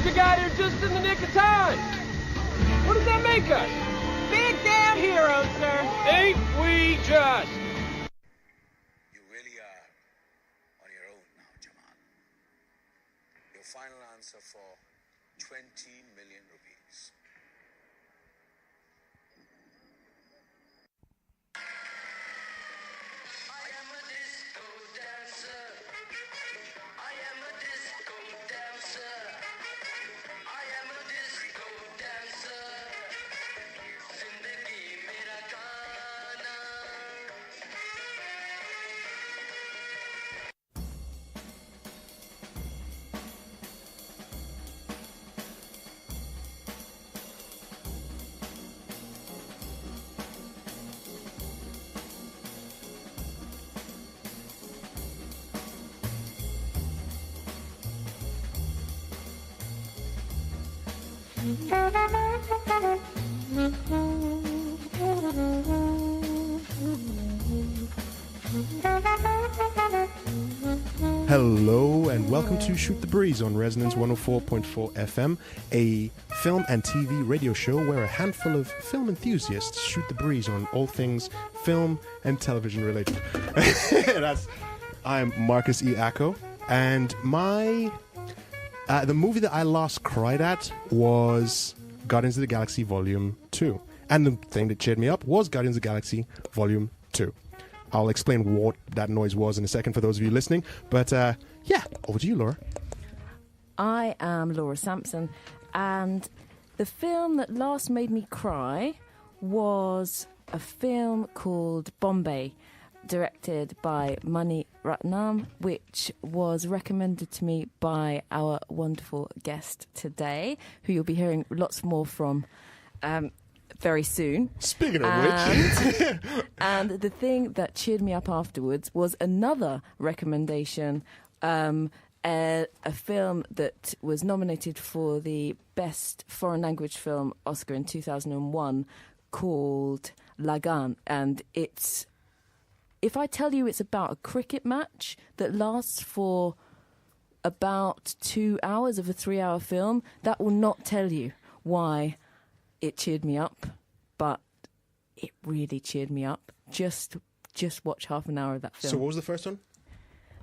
like we got here just in the nick of time. What does that make us? Big damn heroes, sir. Ain't we just? You really are on your own now, Jamal. Your final answer for 20 million rupees. I am a disco dancer. I am a disco dancer. I am a disco dancer. Zindagi mera gaana. Hello and welcome to Shoot the Breeze on Resonance 104.4 FM, a film and TV radio show where a handful of film enthusiasts shoot the breeze on all things film and television related. I'm Marcus E. Acko, and the movie that I last cried at was Guardians of the Galaxy Volume 2. And the thing that cheered me up was Guardians of the Galaxy Volume 2. I'll explain what that noise was in a second for those of you listening. But, yeah, over to you, Laura. I am Laura Sampson, and the film that last made me cry was a film called Bombay, directed by Mani Ratnam, which was recommended to me by our wonderful guest today, who you'll be hearing lots more from very soon. Speaking of which. And the thing that cheered me up afterwards was another recommendation, a film that was nominated for the Best Foreign Language Film Oscar in 2001 called Lagan. And it's, if I tell you it's about a cricket match that lasts for about 2 hours of a 3-hour film, that will not tell you why it cheered me up, but it really cheered me up. Just watch half an hour of that film. So what was the first one?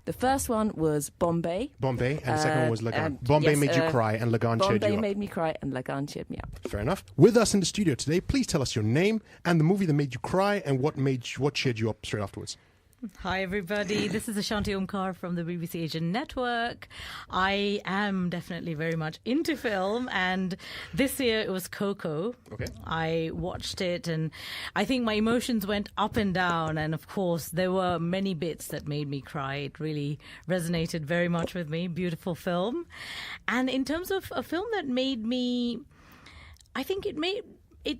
The first one was Bombay. Bombay, and the second one was Lagan. Bombay made you cry, and Lagan cheered you up. Bombay made me cry, and Lagan cheered me up. Fair enough. With us in the studio today, please tell us your name and the movie that made you cry and what cheered you up straight afterwards. Hi everybody, this is Ashanti Omkar from the BBC Asian Network. I am definitely very much into film, and this year it was Coco. Okay. I watched it and I think my emotions went up and down, and of course there were many bits that made me cry. It really resonated very much with me. Beautiful film. And in terms of a film that made me, I think it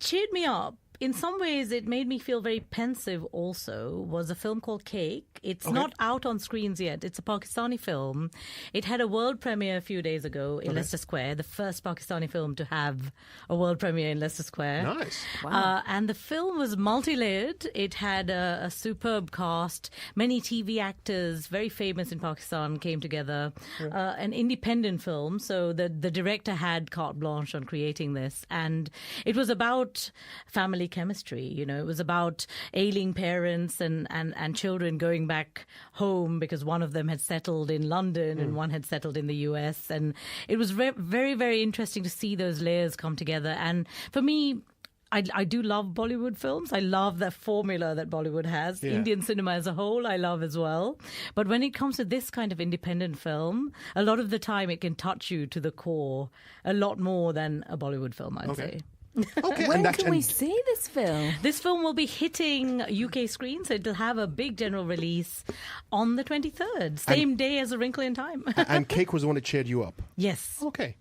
cheered me up. In some ways, it made me feel very pensive also, was a film called Cake. It's not out on screens yet. It's a Pakistani film. It had a world premiere a few days ago in Leicester Square, the first Pakistani film to have a world premiere in Leicester Square. Nice. Wow. And the film was multi-layered. It had a superb cast. Many TV actors, very famous in Pakistan, came together. An independent film, so the director had carte blanche on creating this. And it was about family chemistry. You know, it was about ailing parents and children going back home because one of them had settled in London and one had settled in the US. And it was very, very interesting to see those layers come together. And for me, I do love Bollywood films. I love the formula that Bollywood has. Yeah. Indian cinema as a whole, I love as well. But when it comes to this kind of independent film, a lot of the time it can touch you to the core a lot more than a Bollywood film, I'd say. Okay. When can we see this film? This film will be hitting UK screens. So it'll have a big general release on the 23rd, same day as A Wrinkle in Time. And Cake was the one that cheered you up. Yes. Okay.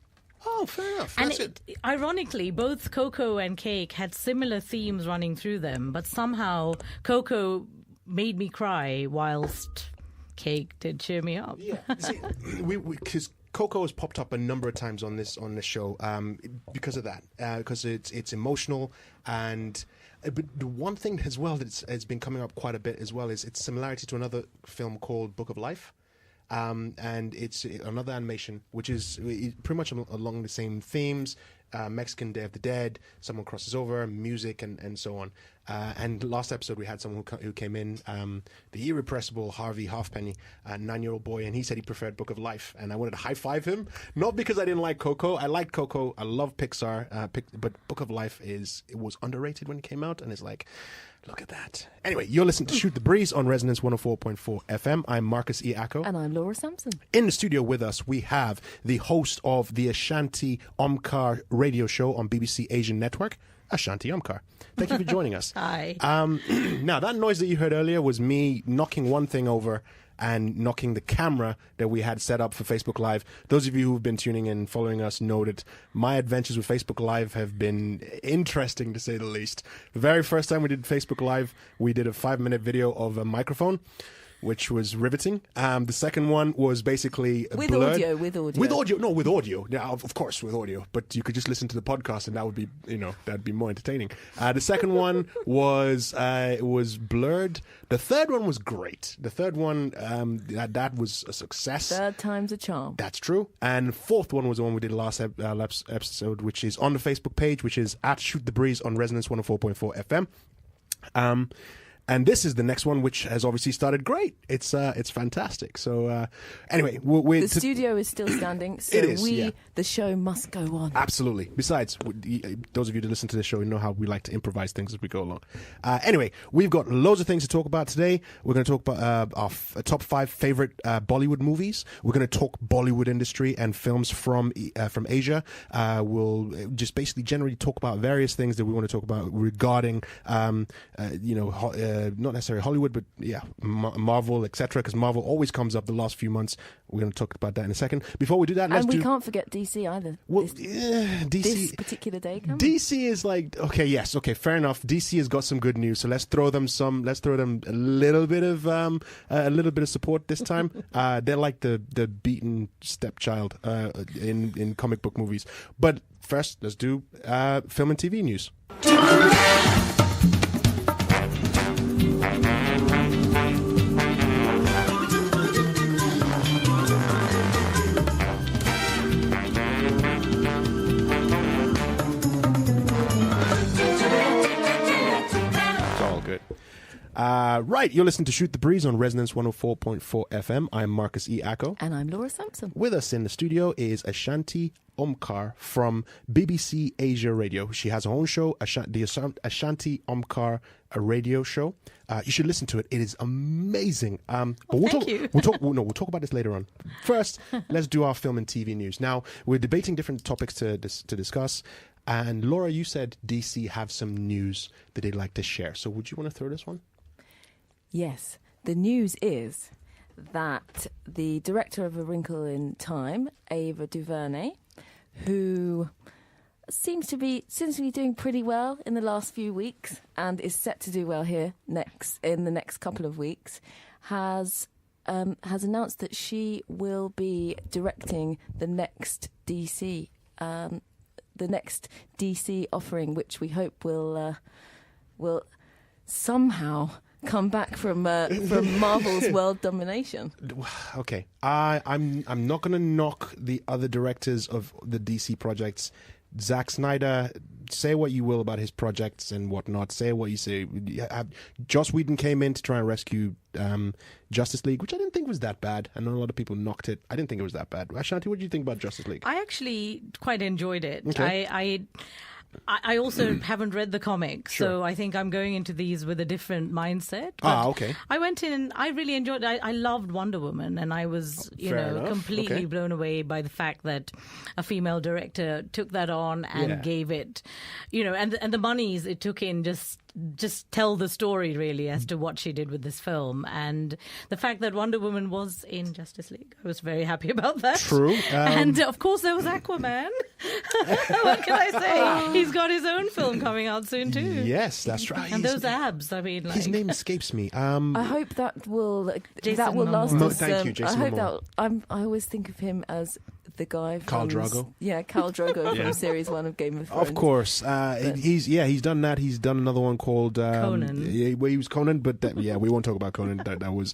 Oh, fair enough. And That's it. ironically, both Coco and Cake had similar themes running through them, but somehow Coco made me cry whilst Cake did cheer me up. Yeah. See, because Coco has popped up a number of times on this show because of that, because it's emotional, and but the one thing as well that has been coming up quite a bit as well is its similarity to another film called Book of Life. and it's another animation which is pretty much along the same themes. Mexican Day of the Dead, someone crosses over, music, and so on. And last episode we had someone who came in, the irrepressible Harvey Halfpenny, a 9-year-old boy, and he said he preferred Book of Life, and I wanted to high five him, not because I didn't like Coco. I liked Coco. I love Pixar, but Book of Life was underrated when it came out, and it's like, look at that. Anyway, you're listening to Shoot the Breeze on Resonance 104.4 FM. I'm Marcus E. Acko. And I'm Laura Sampson. In the studio with us, we have the host of the Ashanti Omkar radio show on BBC Asian Network, Ashanti Omkar. Thank you for joining us. Hi. Now, that noise that you heard earlier was me knocking one thing over and knocking the camera that we had set up for Facebook Live. Those of you who've been tuning in and following us know that my adventures with Facebook Live have been interesting, to say the least. The very first time we did Facebook Live, we did a 5-minute video of a microphone, which was riveting. The second one was basically with blurred. audio. With audio. Yeah, of course, with audio. But you could just listen to the podcast, and that would be, that'd be more entertaining. The second one was it was blurred. The third one was great. The third one that was a success. Third time's a charm. That's true. And the fourth one was the one we did last episode, which is on the Facebook page, which is at Shoot the Breeze on Resonance 104.4 FM. And this is the next one, which has obviously started great. It's fantastic. So anyway, the studio is still standing, so it is, the show must go on. Absolutely. Besides, those of you that listen to the show, you know how we like to improvise things as we go along. Anyway, we've got loads of things to talk about today. We're going to talk about our top 5 favorite Bollywood movies. We're going to talk Bollywood industry and films from Asia. We'll just basically generally talk about various things that we want to talk about regarding, not necessarily Hollywood, but Marvel, etc. Because Marvel always comes up the last few months. We're going to talk about that in a second. Before we do that, we can't forget DC either. Well, DC, this particular day coming. DC is like, fair enough. DC has got some good news, so let's throw them a little bit of support this time. They're like the beaten stepchild in comic book movies. But first, let's do film and TV news. Right, you're listening to Shoot the Breeze on Resonance 104.4 FM. I'm Marcus E. Acko. And I'm Laura Sampson. With us in the studio is Ashanti Omkar from BBC Asia Radio. She has her own show, the Ashanti Omkar, a radio show. You should listen to it. It is amazing. But thank you. We'll talk about this later on. First, let's do our film and TV news. Now, we're debating different topics to discuss. And Laura, you said DC have some news that they'd like to share. So would you want to throw this one? Yes. The news is that the director of A Wrinkle in Time, Ava DuVernay, who seems to be doing pretty well in the last few weeks and is set to do well here in the next couple of weeks, has announced that she will be directing the next DC offering, which we hope will somehow come back from Marvel's world domination. Okay, I'm not going to knock the other directors of the DC projects. Zack Snyder, say what you will about his projects and whatnot. Say what you say. Joss Whedon came in to try and rescue Justice League, which I didn't think was that bad. I know a lot of people knocked it. I didn't think it was that bad. Ashanti, what did you think about Justice League? I actually quite enjoyed it. Okay. I also haven't read the comics, Sure. so I think I'm going into these with a different mindset. Okay. I went in and I really enjoyed it. I loved Wonder Woman, and I was, Fair enough. completely Okay. blown away by the fact that a female director took that on and gave it, and the monies it took in just tell the story really as to what she did with this film, and the fact that Wonder Woman was in Justice League. I was very happy about that. True. And of course there was Aquaman. What can I say? He's got his own film coming out soon too. Yes, that's right. And those abs, I mean, like... His name escapes me. I hope that will Jason last Momoa. us. Thank you, Jason I hope Momoa. I always think of him as the guy Khal from Drogo? Khal Drogo Yeah. from series 1 of Game of Thrones. Of course, he's done that. He's done another one called Conan. Where he was Conan, but we won't talk about Conan. That was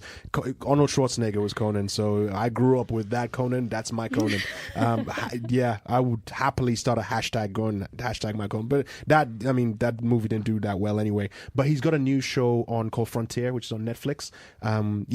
Arnold Schwarzenegger was Conan. So I grew up with that Conan. That's my Conan. I would happily start a hashtag my Conan. But that movie didn't do that well anyway. But he's got a new show on called Frontier, which is on Netflix. I'm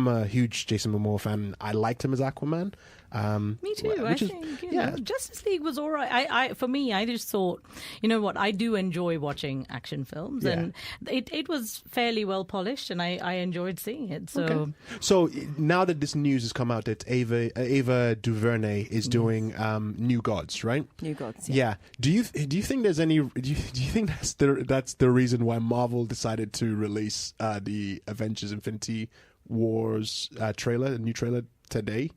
a huge Jason Momoa fan. I liked him as Aquaman. Me too. I think Justice League was all right. For me, I just thought, you know what, I do enjoy watching action films, and it was fairly well polished, and I enjoyed seeing it. So, okay. So now that this news has come out that Ava DuVernay is doing New Gods, right? New Gods. Yeah. Do you think there's any? Do you think that's the reason why Marvel decided to release the Avengers Infinity Wars trailer, a new trailer today?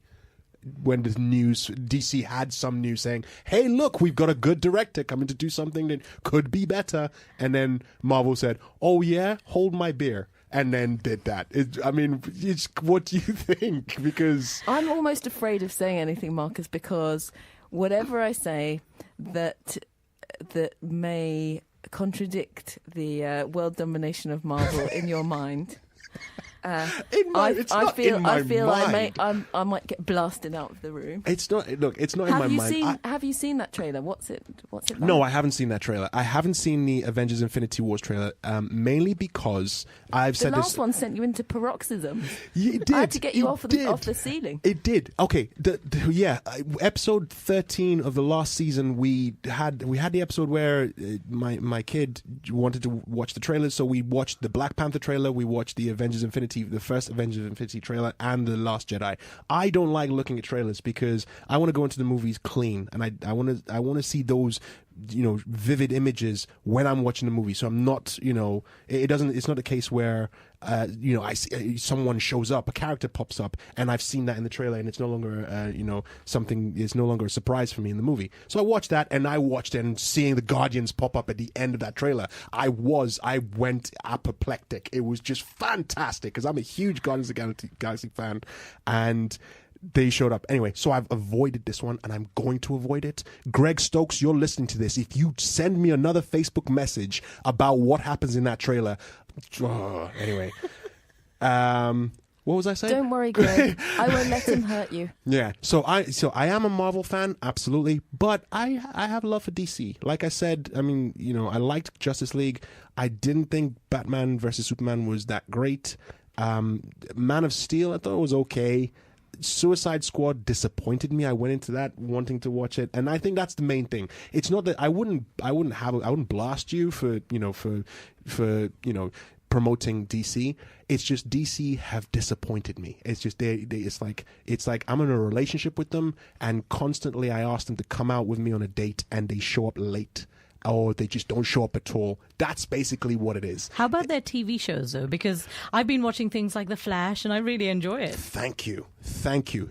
When the news, DC had some news saying, hey, look, we've got a good director coming to do something that could be better. And then Marvel said, oh, yeah, hold my beer. And then did that. What do you think? Because I'm almost afraid of saying anything, Marcus, because whatever I say that may contradict the world domination of Marvel in your mind... I might get blasted out of the room. It's not. Look, it's not in my mind. Have you seen that trailer? What's it? Like? No, I haven't seen that trailer. I haven't seen the Avengers Infinity Wars trailer, mainly because I've said the last one sent you into paroxysm. It did. I had to get you off the ceiling. It did. Okay. Episode 13 of the last season, we had the episode where my kid wanted to watch the trailers, so we watched the Black Panther trailer, we watched the first Avengers Infinity trailer, and the Last Jedi. I don't like looking at trailers because I want to go into the movies clean, and I want to see those vivid images when I'm watching the movie. So I'm not, it's not a case where I see someone shows up, a character pops up, and I've seen that in the trailer, and it's no longer something. It's no longer a surprise for me in the movie. So I watched that, and and seeing the Guardians pop up at the end of that trailer, I went apoplectic. It was just fantastic because I'm a huge Guardians of the Galaxy fan, and they showed up. Anyway, so I've avoided this one, and I'm going to avoid it. Greg Stokes, you're listening to this. If you send me another Facebook message about what happens in that trailer... anyway. What was I saying? Don't worry, Greg. I won't let him hurt you. Yeah. So I am a Marvel fan, absolutely, but I have love for DC. Like I said, I liked Justice League. I didn't think Batman versus Superman was that great. Man of Steel, I thought it was okay. Suicide Squad disappointed me. I went into that wanting to watch it, and I think that's the main thing. It's not that I wouldn't blast you for promoting DC. It's just DC have disappointed me. It's just it's like I'm in a relationship with them, and constantly I ask them to come out with me on a date, and they show up late, or they just don't show up at all. That's basically what it is. How about their TV shows, though? Because I've been watching things like The Flash, and I really enjoy it. Thank you.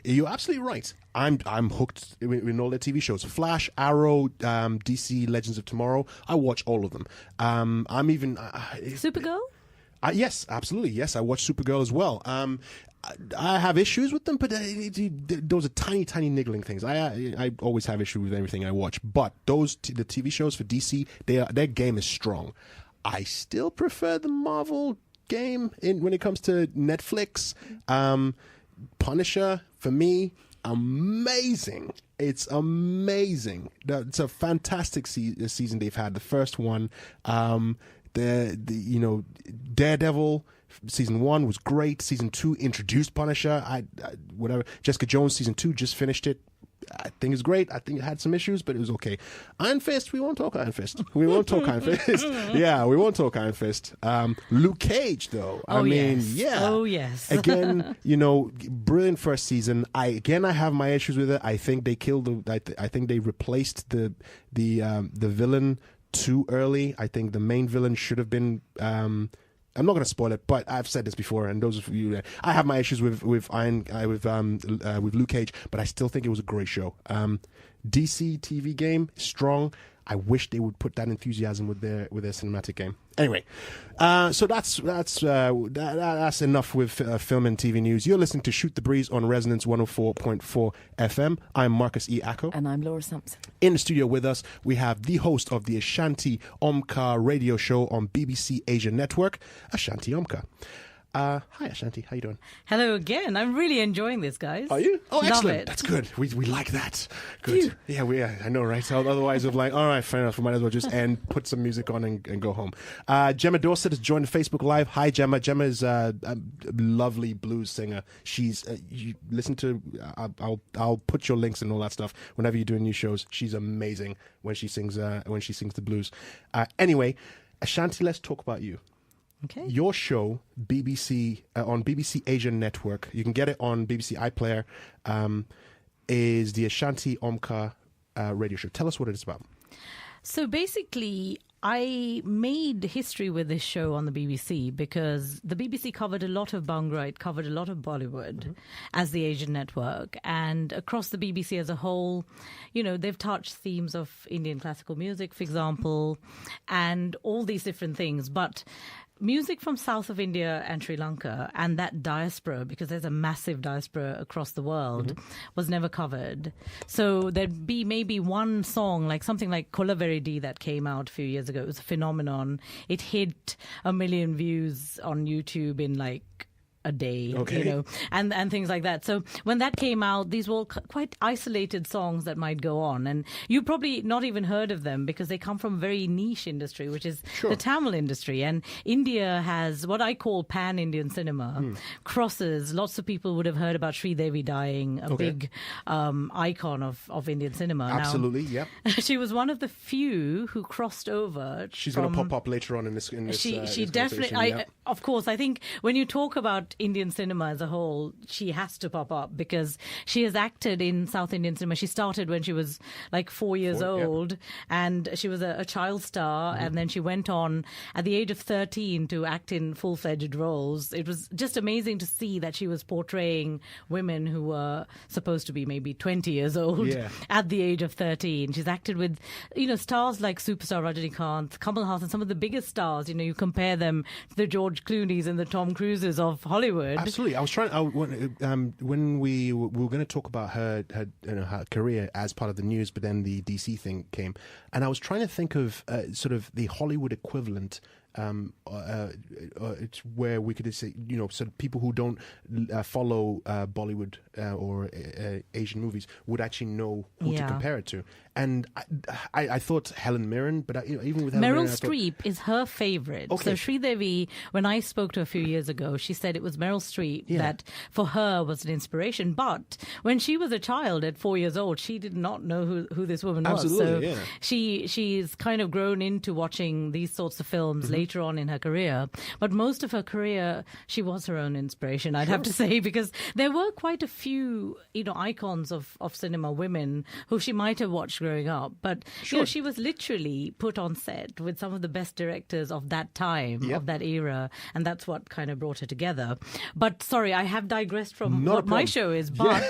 You're absolutely right. I'm hooked in all their TV shows. Flash, Arrow, DC Legends of Tomorrow. I watch all of them. I'm even... Supergirl? Yes, absolutely. Yes, I watch Supergirl as well. I have issues with them, but those are tiny niggling things. I always have issues with everything I watch, but the TV shows for DC, their game is strong. I still prefer the Marvel game when it comes to Netflix. Punisher, for me, amazing. It's amazing. It's a fantastic season they've had. The first one, Daredevil season 1 was great. Season 2 introduced Punisher. Whatever. Jessica Jones season 2 just finished it. I think it's great. I think it had some issues, but it was okay. Iron Fist, we won't talk Iron Fist. We won't talk Iron Fist. Yeah, we won't talk Iron Fist. Luke Cage, though. Yeah. Oh, yes. Again, brilliant first season. I have my issues with it. I think they killed I think they replaced the villain too early. I think the main villain should have been... I'm not going to spoil it, but I've said this before, and those of you, I have my issues with Luke Cage, but I still think it was a great show. DC TV game, strong. I wish they would put that enthusiasm with their cinematic game. Anyway, so that's enough with film and TV news. You're listening to Shoot the Breeze on Resonance 104.4 FM. I'm Marcus E. Acko. And I'm Laura Sampson. In the studio with us, we have the host of the Ashanti Omkar radio show on BBC Asia Network, Ashanti Omkar. Hi, Ashanti. How you doing? Hello again. I'm really enjoying this, guys. Are you? Oh, Love excellent. it. That's good. We like that. Good. Yeah, I know, right? So otherwise, we're like, all right, fair enough. We might as well just end, put some music on, and go home. Gemma Dorset has joined Facebook Live. Hi, Gemma. Gemma is a lovely blues singer. She's you listen to. I'll put your links and all that stuff whenever you're doing new shows. She's amazing when she sings the blues. Anyway, Ashanti, let's talk about you. Okay. Your show, BBC on BBC Asia Network, you can get it on BBC iPlayer, is the Ashanti Omkar radio show. Tell us what it is about. So basically, I made history with this show on the BBC because the BBC covered a lot of Bhangra, it covered a lot of Bollywood as the Asian network. And across the BBC as a whole, you know, they've touched themes of Indian classical music, for example, and all these different things. But music from south of India and Sri Lanka and that diaspora, because there's a massive diaspora across the world, was never covered. So there'd be maybe one song, like something like Kolaveridi that came out a few years ago. It was a phenomenon. It hit 1 million views on YouTube in like a day, you know, and things like that. So when that came out, these were all quite isolated songs that might go on. And you probably not even heard of them because they come from a very niche industry, which is the Tamil industry. And India has what I call pan-Indian cinema, crosses. Lots of people would have heard about Sridevi dying, a big icon of Indian cinema. Absolutely, now, she was one of the few who crossed over. She's going to pop up later on in this. She definitely, of course, I think when you talk about Indian cinema as a whole, she has to pop up because she has acted in South Indian cinema. She started when she was like 4 years old, and she was a child star, and then she went on at the age of 13 to act in full-fledged roles. It was just amazing to see that she was portraying women who were supposed to be maybe 20 years old at the age of 13. She's acted with, you know, stars like superstar Rajinikanth, Kamal Hassan, some of the biggest stars. You know, you compare them to the George Clooney's and the Tom Cruises of Hollywood. Absolutely. I was trying. When we were going to talk about her career as part of the news, but then the DC thing came, and I was trying to think of sort of the Hollywood equivalent. It's where we could say, you know, sort of people who don't follow Bollywood or Asian movies would actually know who to compare it to. And I thought Helen Mirren, but even with Helen Mirren, Meryl Streep is her favorite. So Sridevi, when I spoke to her a few years ago, she said it was Meryl Streep that for her was an inspiration. But when she was a child at 4 years old, she did not know who this woman was. Absolutely, so she's kind of grown into watching these sorts of films later on in her career. But most of her career, she was her own inspiration, I'd have to say, because there were quite a few, you know, icons of cinema, women who she might have watched growing up. But you know, she was literally put on set with some of the best directors of that time, of that era, and that's what kind of brought her together. But sorry, I have digressed from what my show is, but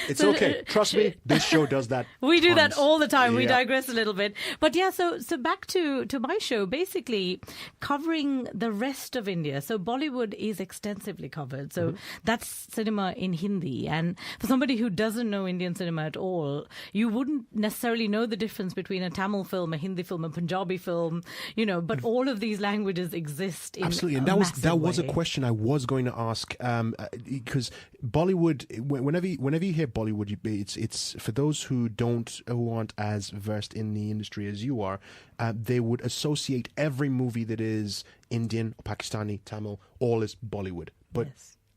it's okay. Trust me, this show does that. We do that all the time. We digress a little bit. But so back to my show, basically covering the rest of India. So Bollywood is extensively covered. So that's cinema in Hindi. And for somebody who doesn't know Indian cinema at all, you wouldn't necessarily know the difference between a Tamil film, a Hindi film, a Punjabi film, you know, but all of these languages exist in absolutely. And that was a question I was going to ask, because Bollywood, whenever you hear Bollywood, it's for those who aren't as versed in the industry as you are, they would associate every movie that is Indian, Pakistani, Tamil, all as Bollywood. But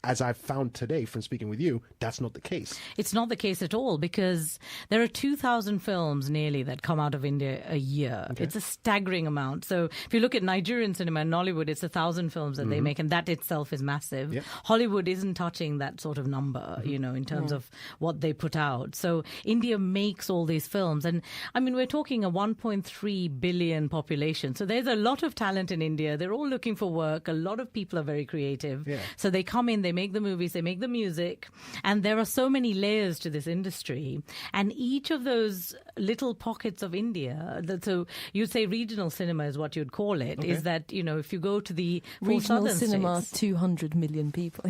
as I've found today from speaking with you, that's not the case. It's not the case at all, because there are 2,000 films nearly that come out of India a year. It's a staggering amount. So if you look at Nigerian cinema and Nollywood, it's 1,000 films that they make, and that itself is massive. Hollywood isn't touching that sort of number, you know, in terms of what they put out. So India makes all these films. And I mean, we're talking a 1.3 billion population. So there's a lot of talent in India. They're all looking for work. A lot of people are very creative. So they come in, they they make the movies, they make the music, and there are so many layers to this industry. And each of those little pockets of India, so you'd say regional cinema is what you'd call it, is that, if you go to the Regional southern cinema, states, 200 million people.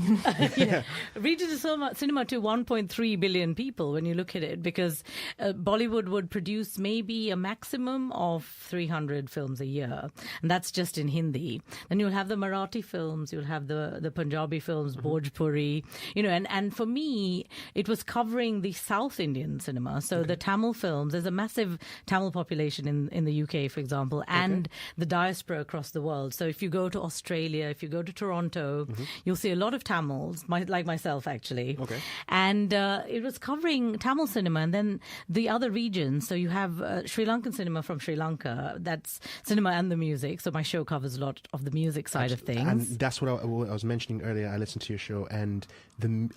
regional cinema to 1.3 billion people when you look at it, because Bollywood would produce maybe a maximum of 300 films a year, and that's just in Hindi. Then you'll have the Marathi films, you'll have the Punjabi films, Bhojpuri, and for me, it was covering the South Indian cinema. So the Tamil films, there's a massive Tamil population in the UK, for example, and the diaspora across the world. So if you go to Australia, if you go to Toronto, you'll see a lot of Tamils, like myself, actually. Okay. And it was covering Tamil cinema, and then the other regions. So you have Sri Lankan cinema from Sri Lanka. That's cinema and the music. So my show covers a lot of the music side of things. And that's what I was mentioning earlier. I listened to your show, and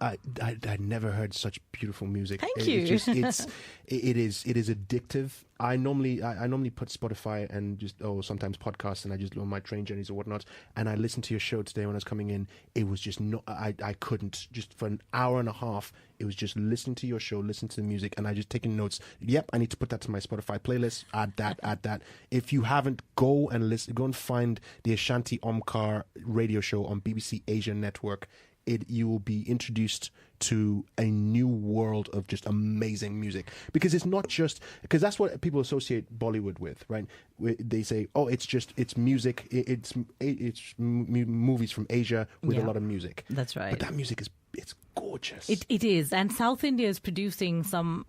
I'd never heard such beautiful music. Thank you. It is addictive. I normally put Spotify and just sometimes podcasts, and I just on my train journeys or whatnot. And I listened to your show today when I was coming in. It was just I couldn't, just for an hour and a half. It was just listening to your show, listening to the music, and I just taking notes. Yep, I need to put that to my Spotify playlist. Add that. If you haven't, go and find the Ashanti Omkar radio show on BBC Asia Network. You will be introduced to a new world of just amazing music, because it's not just, because that's what people associate Bollywood with, right? They say, it's music, it's movies from Asia with a lot of music. That's right. But that music it's gorgeous. It is. And South India is producing some,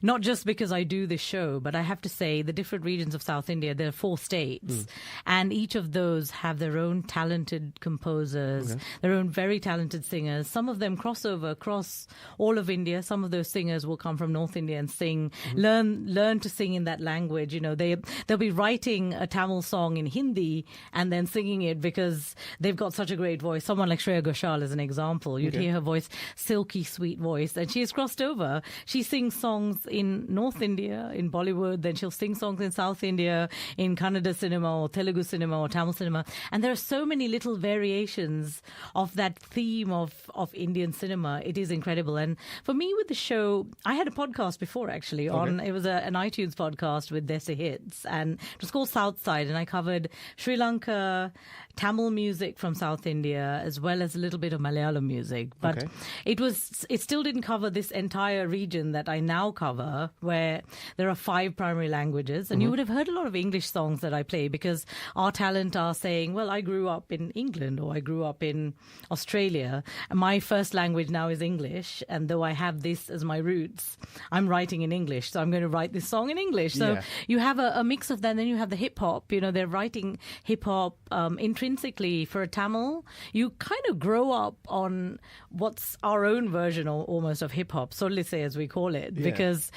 not just because I do this show, but I have to say the different regions of South India, there are 4 states, and each of those have their own talented composers, their own very talented singers. Some of them cross over across all of India. Some of those singers will come from North India and sing, learn to sing in that language. They'll be writing a Tamil song in Hindi and then singing it because they've got such a great voice. Someone like Shreya Ghoshal is an example. You'd hear her voice, silky, sweet voice, and she has crossed over. She sings songs in North India, in Bollywood, then she'll sing songs in South India, in Kannada cinema or Telugu cinema or Tamil cinema. And there are so many little variations of that theme of Indian cinema. It is incredible. And for me with the show, I had a podcast before actually it was an iTunes podcast with Desi Hits, and it was called Southside, and I covered Sri Lanka, Tamil music from South India, as well as a little bit of Malayalam music. But it still didn't cover this entire region that I now cover, where there are 5 primary languages. And you would have heard a lot of English songs that I play, because our talent are saying, well, I grew up in England or I grew up in Australia. And my first language now is English. And though I have this as my roots, I'm writing in English. So I'm going to write this song in English. So you have a mix of that. And then you have the hip hop. They're writing hip hop intrinsically. For a Tamil, you kind of grow up on what's our own version almost of hip hop, Sollise as we call it, because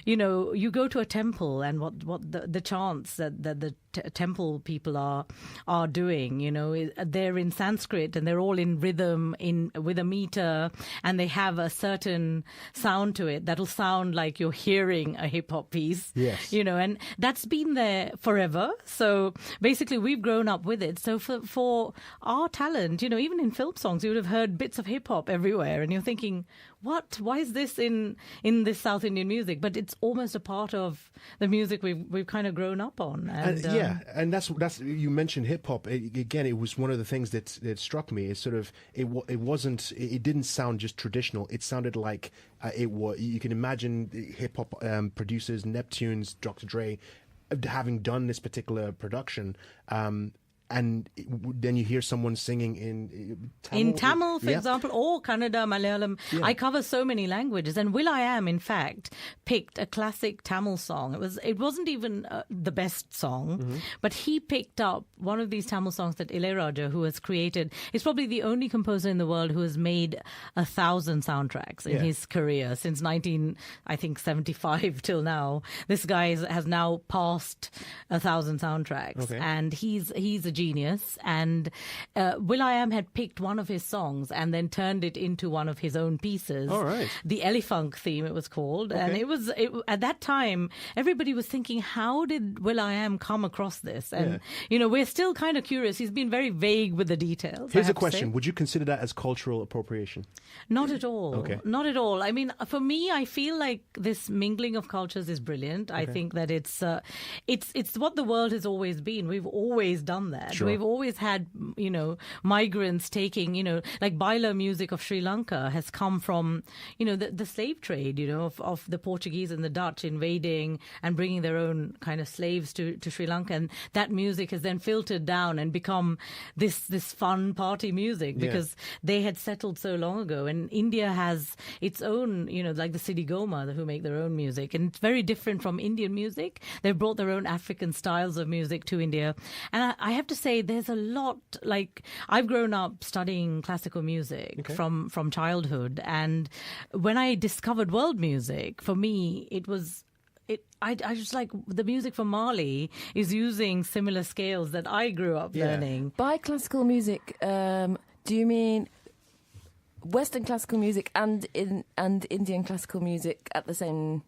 you go to a temple and what the chants that the temple people are doing, they're in Sanskrit and they're all in rhythm with a meter, and they have a certain sound to it that'll sound like you're hearing a hip hop piece. Yes. And that's been there forever. So basically we've grown up with it. So for our talent, even in film songs, you would have heard bits of hip hop everywhere, and you're thinking, what? Why is this in this South Indian music? But it's almost a part of the music we've kind of grown up on. And, and that's you mentioned hip hop again. It was one of the things that struck me. It's sort of it didn't sound just traditional. It sounded like you can imagine hip hop producers, Neptunes, Dr. Dre, having done this particular production. And then you hear someone singing in Tamil, for example, or Kannada, Malayalam. Yeah. I cover so many languages. And will.i.am, in fact, picked a classic Tamil song. It wasn't even the best song, but he picked up one of these Tamil songs that Ilayaraja, who has created, is probably the only composer in the world who has made 1,000 soundtracks in his career since 1975 till now. This guy has now passed 1,000 soundtracks, and he's a genius. genius. And will.i.am had picked one of his songs and then turned it into one of his own pieces. All right. The Elefunk theme, it was called. And at that time, everybody was thinking, how did will.i.am come across this? And, we're still kind of curious. He's been very vague with the details. Here's a question. Would you consider that as cultural appropriation? Not at all. Okay. Not at all. I mean, for me, I feel like this mingling of cultures is brilliant. I think that it's what the world has always been. We've always done that. Sure. We've always had, migrants taking, like Baila music of Sri Lanka has come from, the slave trade, of the Portuguese and the Dutch invading and bringing their own kind of slaves to Sri Lanka. And that music has then filtered down and become this fun party music because they had settled so long ago. And India has its own, like the Sidi Goma, who make their own music. And it's very different from Indian music. They've brought their own African styles of music to India. And I have to say, there's a lot, like, I've grown up studying classical music from childhood. And when I discovered world music, for me, I just like the music from Mali is using similar scales that I grew up learning. By classical music, do you mean Western classical music and Indian classical music at the same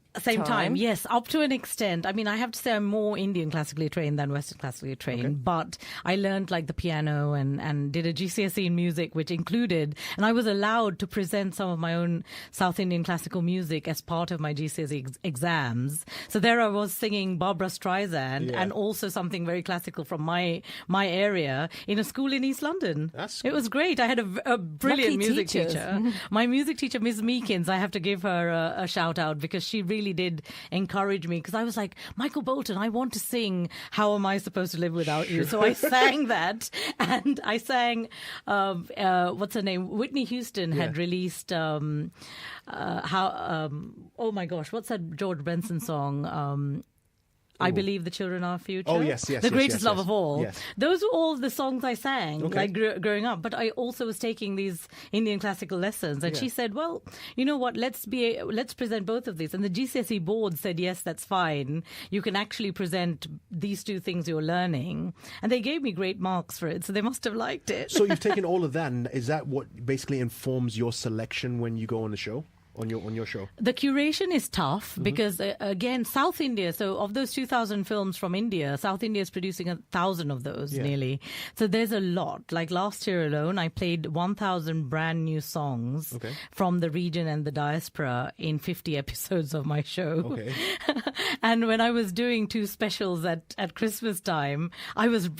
time? Yes, up to an extent. I mean, I have to say I'm more Indian classically trained than Western classically trained, but I learned like the piano and did a GCSE in music, which included, and I was allowed to present some of my own South Indian classical music as part of my GCSE exams. So there I was singing Barbra Streisand and also something very classical from my area in a school in East London. It was great. I had a brilliant Lucky music teachers. teacher. My music teacher, Miss Meekins, I have to give her a shout out because she really did encourage me, because I was like, Michael Bolton, I want to sing How Am I Supposed to Live Without You? So I sang that, and I sang what's her name, Whitney Houston had released oh my gosh, what's that George Benson song, I Believe the Children Are Our Future. Oh, yes. The Greatest Love of All. Yes. Those were all the songs I sang, like growing up. But I also was taking these Indian classical lessons. And she said, well, you know what, let's present both of these. And the GCSE board said, yes, that's fine. You can actually present these two things you're learning. And they gave me great marks for it. So they must have liked it. So you've taken all of that, and is that what basically informs your selection when you go on the show? On your show? The curation is tough because, again, South India, so of those 2,000 films from India, South India is producing 1,000 of those nearly. So there's a lot. Like last year alone, I played 1,000 brand new songs from the region and the diaspora in 50 episodes of my show. Okay. And when I was doing two specials at Christmas time, I was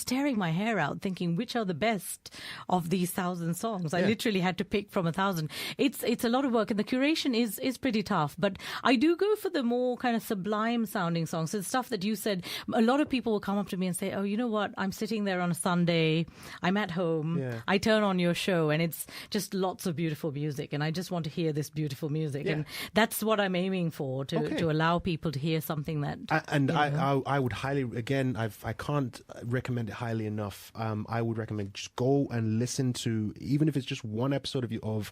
tearing my hair out thinking which are the best of these 1,000 songs. I literally had to pick from 1,000. It's a lot of work. And the curation is pretty tough. But I do go for the more kind of sublime sounding songs. So the stuff that you said, a lot of people will come up to me and say, oh, you know what? I'm sitting there on a Sunday. I'm at home. Yeah. I turn on your show and it's just lots of beautiful music. And I just want to hear this beautiful music. Yeah. And that's what I'm aiming for, to allow people to hear something that... I would highly, again, I can't recommend it highly enough. I would recommend just go and listen to, even if it's just one episode of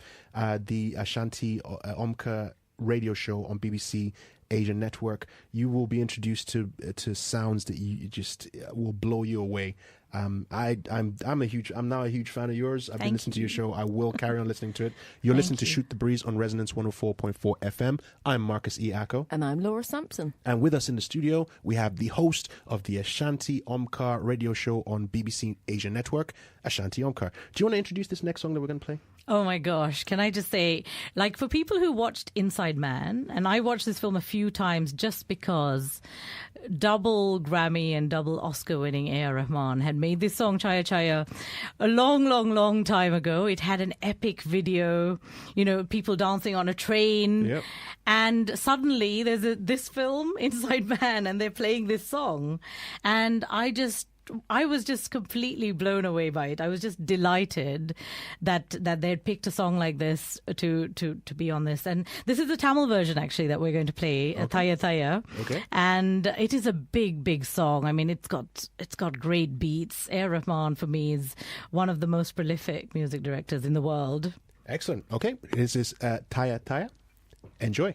the Ashanti Omkar radio show on BBC Asia Network. You will be introduced to sounds that you just will blow you away. I'm now a huge fan of yours. I've been listening to your show. I will carry on listening to it. You're listening to Shoot the Breeze on Resonance 104.4 FM. I'm Marcus E. Acko. And I'm Laura Sampson. And with us in the studio, we have the host of the Ashanti Omkar radio show on BBC Asia Network, Ashanti Omkar. Do you want to introduce this next song that we're going to play? Oh my gosh, can I just say, like, for people who watched Inside Man, and I watched this film a few times just because double Grammy and double Oscar winning A.R. Rahman had made this song Chaya Chaya a long time ago. It had an epic video, people dancing on a train. Yep. And suddenly there's this film, Inside Man, and they're playing this song. And I was just completely blown away by it. I was just delighted that they had picked a song like this to be on this. And this is the Tamil version, actually, that we're going to play, Thayya Thayya. Okay. And it is a big song. I mean, it's got great beats. A.R. Rahman, for me, is one of the most prolific music directors in the world. Excellent. Okay. This is Thayya Thayya. Enjoy.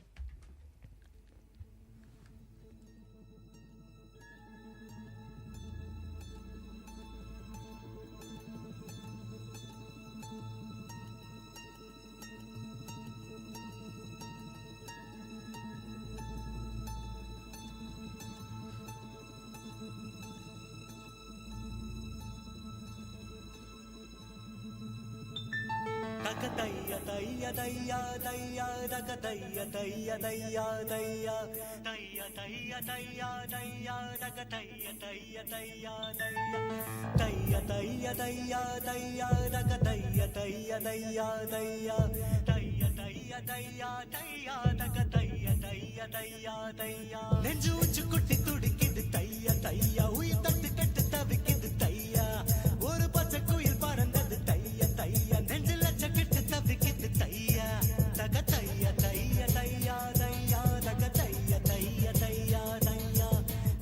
நெஞ்சு உச்சு குட்டி துடிக்குது தையா தையா உயிர் தட்டு கட்டு தவிக்குது தையா ஒரு பச்சை குயில் பறந்தது தையா தையா நெஞ்சு லட்ச கட்டு தவிக்குது தையா தக தையா தையா தையா தையா தக தையா தையா தையா தையா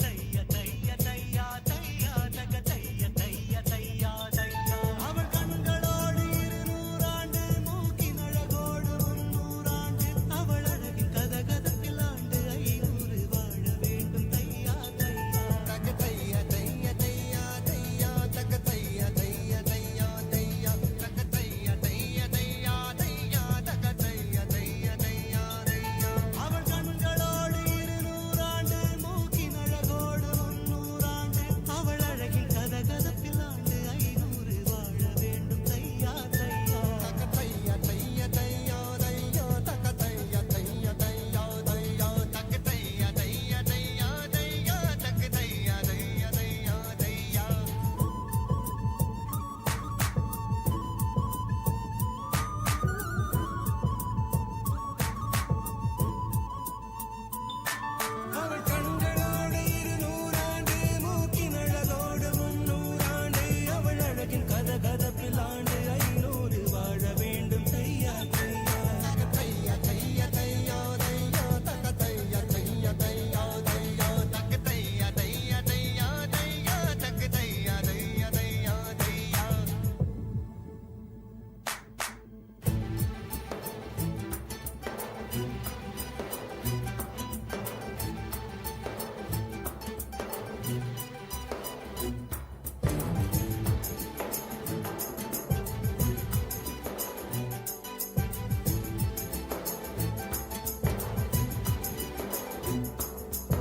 தையா தையா தையா தையா தக தையா தையா தையா தையா அவள் கண்களோடு 200 ஆண்டு மூக்கின் அழகோடு 300 ஆண்டு அவள் அழகின் கதகதப்பில் ஆண்டு 500 வாழ வேண்டும் தையா தையா தக தையா தையா தையா தையா தக தையா தையா தையா தையா தக தையா தையா தையா தையா தக தையா தையா தையா தையா அவள் கண்களோடு 200 ஆண்டு மூக்கின் அழகோடு 300 ஆண்டு அவள் அழகின் கதகதப்பில் ஆண்டு 500 வாழ வேண்டும் தையா தையா தக தையா தையா தையா தையா தக தையா தையா தையா தையா தக தையா தையா தையா தையா தக தையா தையா தையா தையா அவள் கண்களோடு 200 ஆண்டு மூக்கின் அழகோடு 300 ஆண்டு அவள் அழகின் கதகதப்பில் ஆண்டு 500 வாழ வேண்டும் தையா தையா தக தையா தையா தையா தையா தக தையா தையா தையா தையா தக தையா தையா தையா தையா தக தையா தையா தையா தையா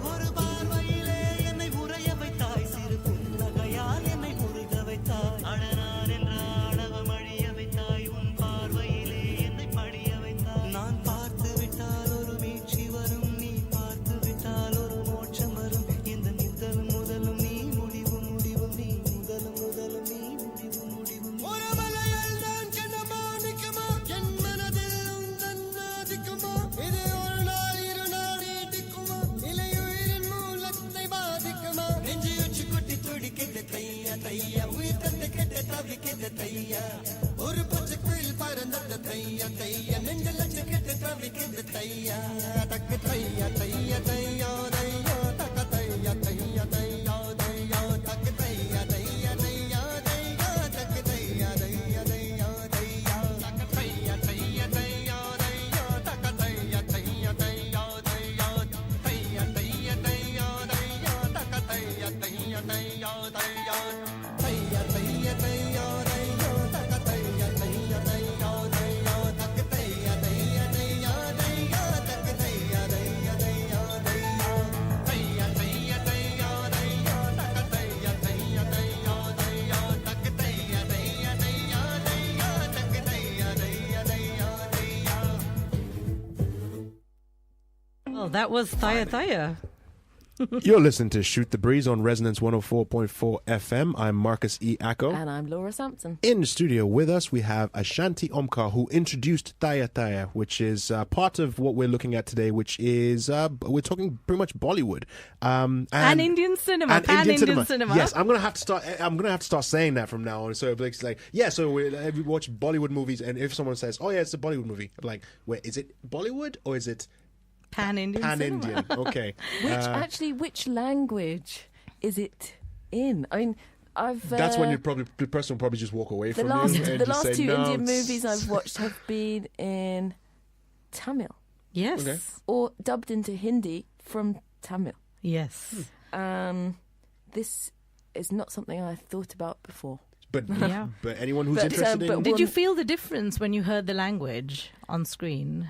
ஒரு பார்வையிலே என்னை உறைய வைத்தாய் சிறு புன்னகையால் என்னை முருக வைத்தாய் அடனான் என்ற ஆணவம் அழிய வைத்தாய் உன் பார்வையிலே என்னை படிய வைத்தாய் நான் பார்த்து விட்டால் ஒரு மீட்சி வரும் நீ பார்த்து விட்டால் ஒரு மோட்சம் வரும் இந்த முதலும் நீ முடிவும் நீ முதலும் நீ முடிவும் ஒரு மலையில் நான் கண்டமா நிற்குமா என் மனதில் உந்தன் ஆதிக்குமா இது ஒரு நாள் இரு நாள் நீடிக்குமா இலையுயிரின் மூலத்தை பாதிக்குமா நெஞ்சு உச்சி குட்டி துடிக்குது தையா தையா உயிர் தட்டு கெட்ட தவிக்குது தையா ஒரு பச்சை குயில் பறந்தது தையா தையா நெஞ்சு லட்ச கெட்ட தவிக்குது தையா தக்கு தையா தையா தையா தையா தக்க தையா தையா தையா தையா தக்கு தையா தையா தையா தையா தக்கு தையா தையா தையா தையா தக்க தையா தையா தையா தையா தக்க தையா தையா தையா தையா தையா தையா தையா தையா தக்க தையா தையா தையா தையா தையா தையா தையா தையா தக்க தையா தையா தையா தையா தக்க தையா தையா தையா தையா தக்க தையா தையா தையா தையா தையா தையா தையா தையா தக்க தையா தையா தையா தையா தக்க தையா தையா தையா தையா தக்க தையா தையா தையா தையா. Oh, that was Thayya Thayya. You're listening to Shoot the Breeze on Resonance 104.4 FM. I'm Marcus E. Acko. And I'm Laura Sampson. In the studio with us, we have Ashanti Omkar, who introduced Thayya Thayya, which is part of what we're looking at today, which is, we're talking pretty much Bollywood. And Indian cinema. And Pan-Indian cinema. Yes, I'm gonna have to start saying that from now on. So it's like, yeah, so we watch Bollywood movies, and if someone says, oh yeah, it's a Bollywood movie, I'm like, wait, is it Bollywood or is it Pan-Indian Pan-Indian? Okay. Which language is it in? I mean, that's when the person will probably just walk away from you. And the just last say, two no, Indian movies I've watched have been in Tamil. Yes. Okay. Or dubbed into Hindi from Tamil. Yes. This is not something I've thought about before. But Yeah. but anyone who's interested in... Did you feel the difference when you heard the language on screen?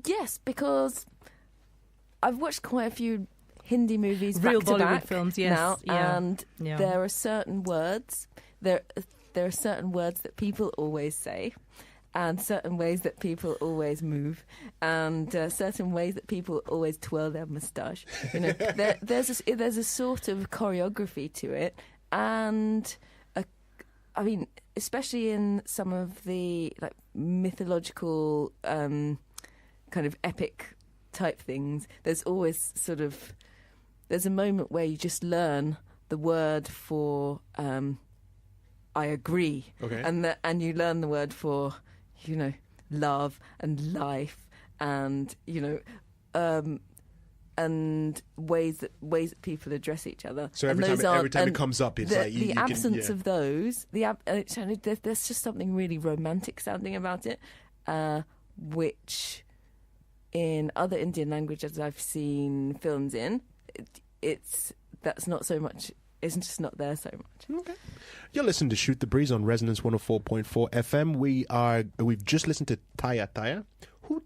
Yes, because I've watched quite a few Hindi movies Real back to Bollywood back films, yes, now, yeah, and yeah. there are certain words. There are certain words that people always say, and certain ways that people always move, and certain ways that people always twirl their moustache. You know, there's a sort of choreography to it, and I mean, especially in some of the like mythological kind of epic type things, there's always there's a moment where you just learn the word for I agree, Okay. and you learn the word for, you know, love and life, and you know, and ways that people address each other. So And every those time aren't- it and comes up, it's the, like you the can- absence yeah. of those. There's just something really romantic sounding about it, which in other Indian languages I've seen films in, that's not so much. It's just not there so much. Okay. You're listening to Shoot the Breeze on Resonance 104.4 FM. We've just listened to Thayya. Who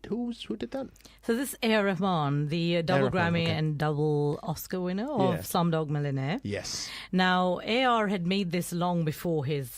did that? So this is Rahman, the double Rahman, Grammy okay. and double Oscar winner of Yes. Slumdog Millionaire. Yes. Now, AR had made this long before his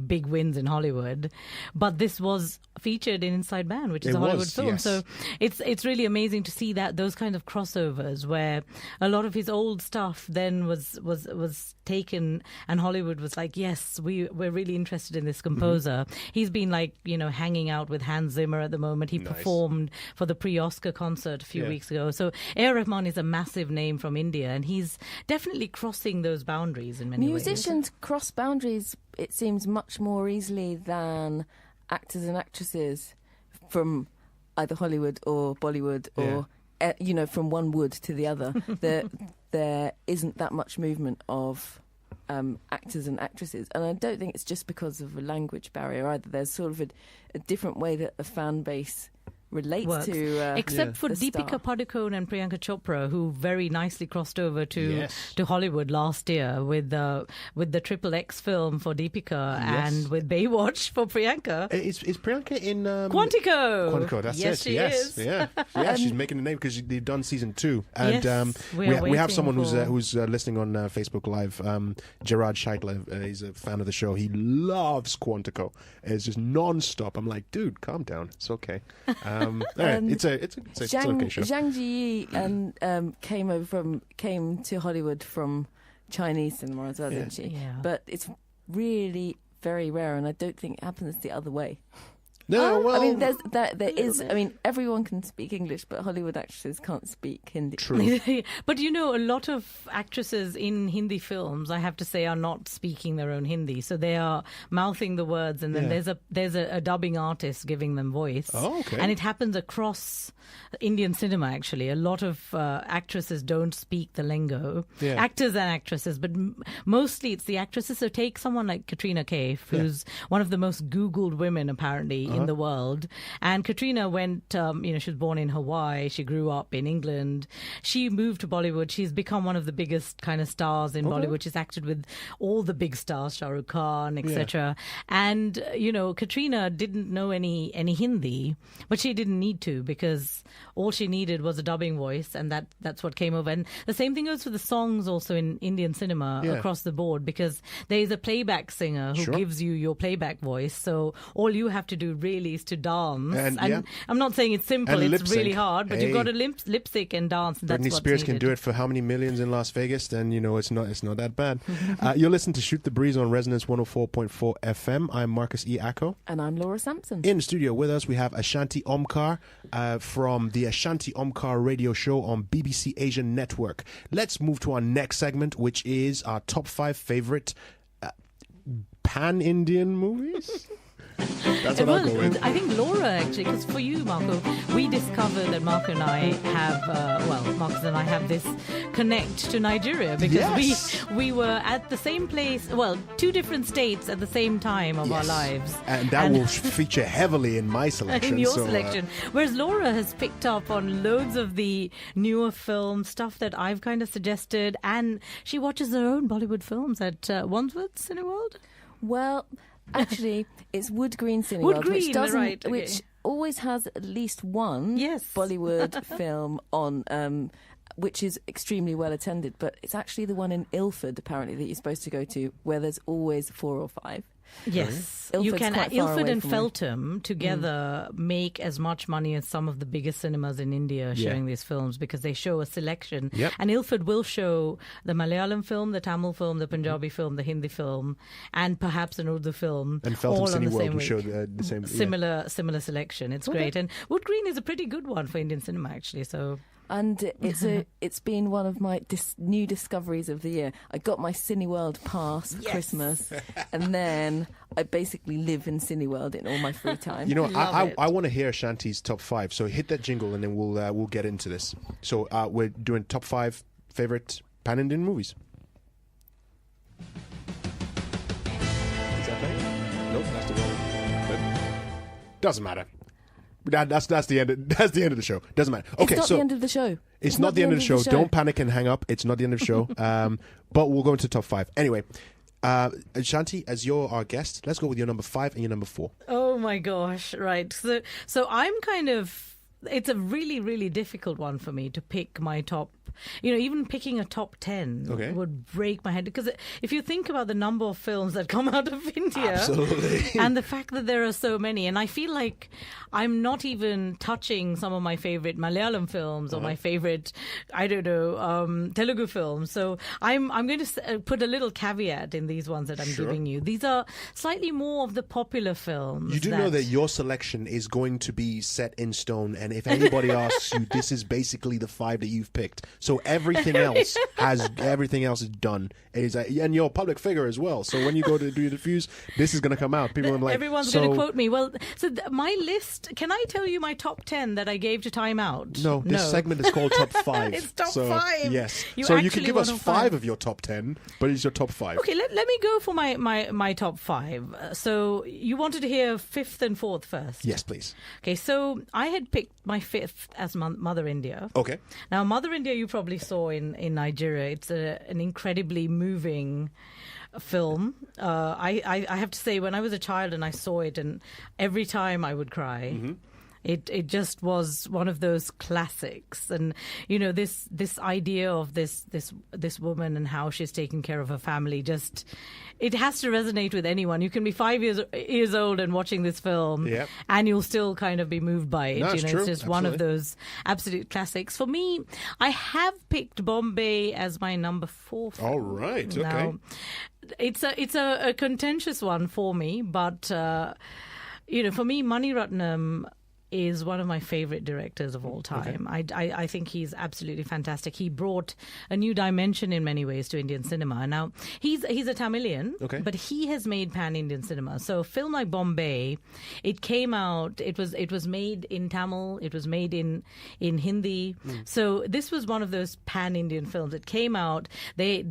big wins in Hollywood, but this was featured in Inside Man, which is It a Hollywood was, film. yes. So it's really amazing to see those kind of crossovers where a lot of his old stuff then was taken, and Hollywood was like, yes, we're really interested in this composer. He's been hanging out with Hans Zimmer at the moment. He Nice. performed for the pre-Oscar concert a few Yeah. weeks ago. So A.R. Rahman is a massive name from India, and he's definitely crossing those boundaries in many ways. Musicians cross boundaries, it seems, much more easily than actors and actresses from either Hollywood or Bollywood or from one wood to the other. There isn't that much movement of actors and actresses, and I don't think it's just because of a language barrier either. There's sort of a different way that the fan base relates Works. to Except for the Deepika star. Padukone and Priyanka Chopra, who very nicely crossed over to Yes. Hollywood last year with the Triple X film for Deepika Yes. and with Baywatch for Priyanka. Is Priyanka in Quantico. Quantico, that's yes, it. She Yes, is. yeah, she's making a name because they've done season 2, and Yes, we we're have waiting someone for- who's listening on Facebook Live. Gerard Scheitler, he's a fan of the show. He loves Quantico. It's just non-stop. I'm like, dude, calm down. It's okay. All right, it's a okay show. Zhang Ziyi came to Hollywood from Chinese cinema as well, didn't she? Yeah. But it's really very rare, and I don't think it happens the other way. No, well, I mean, there is. I mean, everyone can speak English, but Hollywood actresses can't speak Hindi. true. But a lot of actresses in Hindi films, I have to say, are not speaking their own Hindi, so they are mouthing the words, and then Yeah. there's a dubbing artist giving them voice. Oh, okay. And it happens across Indian cinema. Actually, a lot of actresses don't speak the lingo. Yeah. Actors and actresses, but mostly it's the actresses. So take someone like Katrina Kaif, who's one of the most Googled women apparently in the world. And Katrina went, she was born in Hawaii. She grew up in England. She moved to Bollywood. She's become one of the biggest kind of stars in Bollywood. She's acted with all the big stars, Shah Rukh Khan, etc. And, Katrina didn't know any Hindi, but she didn't need to, because all she needed was a dubbing voice, and that's what came over. And the same thing goes for the songs also in Indian cinema across the board, because there is a playback singer who gives you your playback voice. So all you have to do really is to dance. And, I'm not saying it's simple, And it's lip really sync. hard, but Hey. you've got to lip sync and dance. And that's Britney what's Spears can needed. do it for how many millions in Las Vegas? Then it's not that bad. You're listening to Shoot the Breeze on Resonance 104.4 FM. I'm Marcus E. Acko. And I'm Laura Sampson. In the studio with us, we have Ashanti Omkar from the Ashanti Omkar radio show on BBC Asian Network. Let's move to our next segment, which is our top 5 favorite pan-Indian movies. That's what I'll go with. I think Laura, actually, because for you, Marco, we discovered that Marco and I have, Marcus and I have this connect to Nigeria, because Yes. we were at the same place, 2 different states at the same time of our Yes. lives. And that will feature heavily in my selection. In your so, selection. Whereas Laura has picked up on loads of the newer film stuff that I've kind of suggested, and she watches her own Bollywood films at Wandsworth Cineworld. Well, actually, it's Wood Green Cineworld, Wood which Green, doesn't, right, okay. which always has at least one Yes. Bollywood film on, which is extremely well attended. But it's actually the one in Ilford, apparently, that you're supposed to go to, where there's always 4 or 5. Yes, you Ilford's can. quite far Ilford away and from me. Feltham together make as much money as some of the biggest cinemas in India showing these films because they show a selection. Yep. And Ilford will show the Malayalam film, the Tamil film, the Punjabi film, the Hindi film, and perhaps an Urdu film. And Feltham all on the Cineworld same will week. show the same. Similar selection. It's great. And Wood Green is a pretty good one for Indian cinema, actually. So. And it's been one of my new discoveries of the year. I got my Cineworld pass for Christmas, and then I basically live in Cineworld in all my free time. You know, Love it. I want to hear Ashanti's top 5. So hit that jingle, and then we'll get into this. So we're doing top 5 favorite pan-Indian movies. Is that playing? Nope, that's the wrong. Doesn't matter. That's the end. That's the end of the show. Doesn't matter. Okay, it's not so the end of the show. it's not the end of the show. Don't panic and hang up. It's not the end of the show. But we'll go into top 5 anyway. Ashanti, as you're our guest, let's go with your number 5 and your number 4. Oh my gosh! Right. So I'm kind of. It's a really, really difficult one for me to pick my top. You know, even picking a top 10 would break my head because if you think about the number of films that come out of India, Absolutely. and the fact that there are so many, and I feel like I'm not even touching some of my favorite Malayalam films or my favorite, I don't know, Telugu films. So I'm going to put a little caveat in these ones that I'm giving you. These are slightly more of the popular films. You do know that your selection is going to be set in stone, and if anybody asks you, this is basically the 5 that you've picked. So everything else is done. It is, and you're a public figure as well. So when you go to do your reviews, this is going to come out. People are like, everyone's going to quote me. Well, so my list. Can I tell you my top 10 that I gave to Time Out? No, this segment is called Top 5. It's top 5. Yes. You so you actually can give us want 5 of your top 10, but it's your top 5. Okay, let me go for my top 5. So you wanted to hear 5th and 4th first? Yes, please. Okay, so I had picked my 5th as Mother India. Okay. Now, Mother India you probably saw in Nigeria. It's an incredibly moving film. I have to say, when I was a child and I saw it, and every time I would cry. Mm-hmm. It just was one of those classics, and you know this idea of this woman and how she's taking care of her family. Just it has to resonate with anyone. You can be 5 years old and watching this film, and you'll still kind of be moved by it. No, you know, true. it's just one of those absolute classics. For me, I have picked Bombay as my number 4. All right. Okay. Now, it's a contentious one for me, but you know, for me, Mani Ratnam is one of my favorite directors of all time. I think he's absolutely fantastic. He brought a new dimension in many ways to Indian cinema. Now, he's a Tamilian, but he has made pan-Indian cinema. So a film like Bombay, it came out, it was made in Tamil, it was made in Hindi. So this was one of those pan-Indian films. It came out, they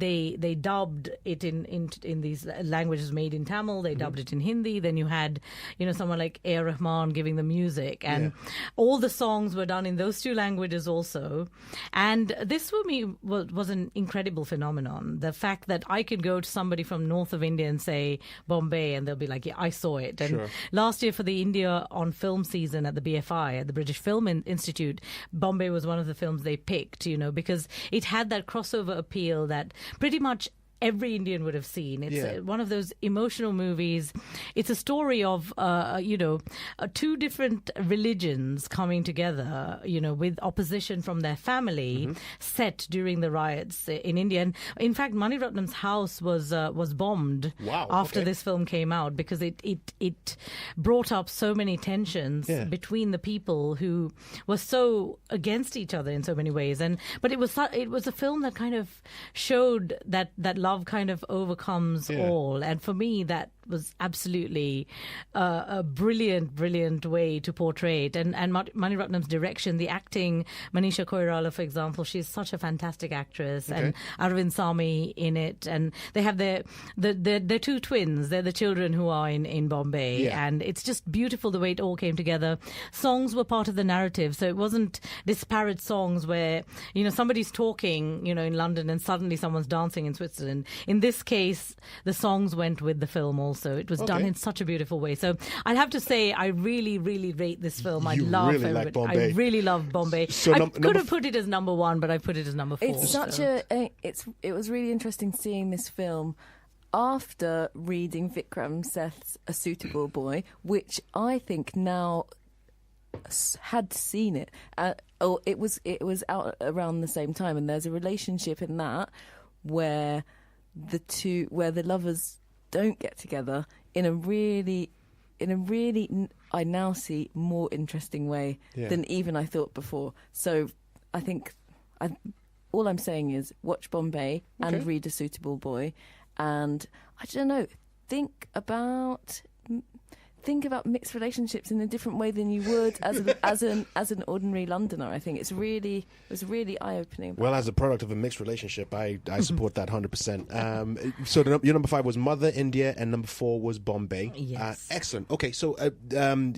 dubbed it in these languages made in Tamil, they dubbed it in Hindi. Then you had, you know, someone like A. Rahman giving the music. And all the songs were done in those 2 languages also. And this for me was an incredible phenomenon. The fact that I could go to somebody from north of India and say Bombay, and they'll be like, yeah, I saw it. And last year for the India on Film season at the BFI, at the British Film Institute, Bombay was one of the films they picked, you know, because it had that crossover appeal that pretty much every Indian would have seen. It's one of those emotional movies. It's a story of, 2 different religions coming together, you know, with opposition from their family, set during the riots in India. And in fact, Mani Ratnam's house was bombed after this film came out because it brought up so many tensions between the people who were so against each other in so many ways. But it was a film that kind of showed that love kind of overcomes all. And for me, that was absolutely a brilliant way to portray it. And Mani Ratnam's direction, the acting, Manisha Koirala, for example, she's such a fantastic actress, and Arvind Sami in it. And they have their 2 twins. They're the children who are in Bombay. And it's just beautiful the way it all came together. Songs were part of the narrative, so it wasn't disparate songs where, you know, somebody's talking, you know, in London and suddenly someone's dancing in Switzerland. In this case, the songs went with the film also. It was done in such a beautiful way. So I'd have to say I really, really rate this film. I love really like Bombay. I really love Bombay. So I could have put it as number 1, but I put it as number 4. It's such it was really interesting seeing this film after reading Vikram Seth's A Suitable Boy, which I think now had seen it, or it was out around the same time, and there's a relationship in that where the lovers don't get together in a really I now see more interesting way than even I thought before. So I think all I'm saying is watch Bombay and read A Suitable Boy, and I don't know, think about mixed relationships in a different way than you would as an ordinary Londoner. I think it was really eye opening. Well, as a product of a mixed relationship, I support that 100%. So your number 5 was Mother India, and number 4 was Bombay. Yes. Excellent. Okay, so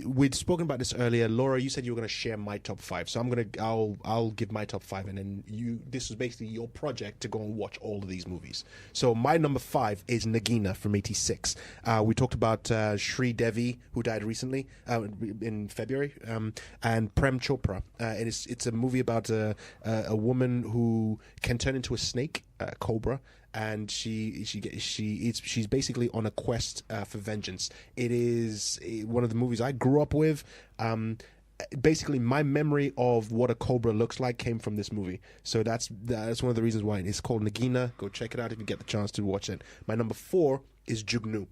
we'd spoken about this earlier. Laura, you said you were going to share my top 5, so I'll give my top 5, and then this was basically your project to go and watch all of these movies. So my number 5 is Nagina from '86. We talked about Sri Devi, who died recently in February, and Prem Chopra. It's a movie about a woman who can turn into a snake, a cobra, and she's basically on a quest for vengeance. It is one of the movies I grew up with. Basically, my memory of what a cobra looks like came from this movie. So that's one of the reasons why it's called Nagina. Go check it out if you get the chance to watch it. My number 4 is Jugnu.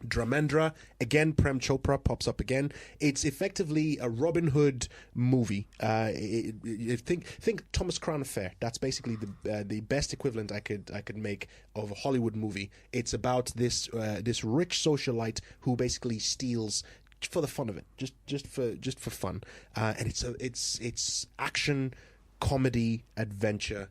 Dramendra, again, Prem Chopra pops up again. It's effectively a Robin Hood movie. Think Thomas Crown Affair. That's basically the best equivalent I could make of a Hollywood movie. It's about this rich socialite who basically steals for the fun of it, just for fun. And it's action, comedy, adventure.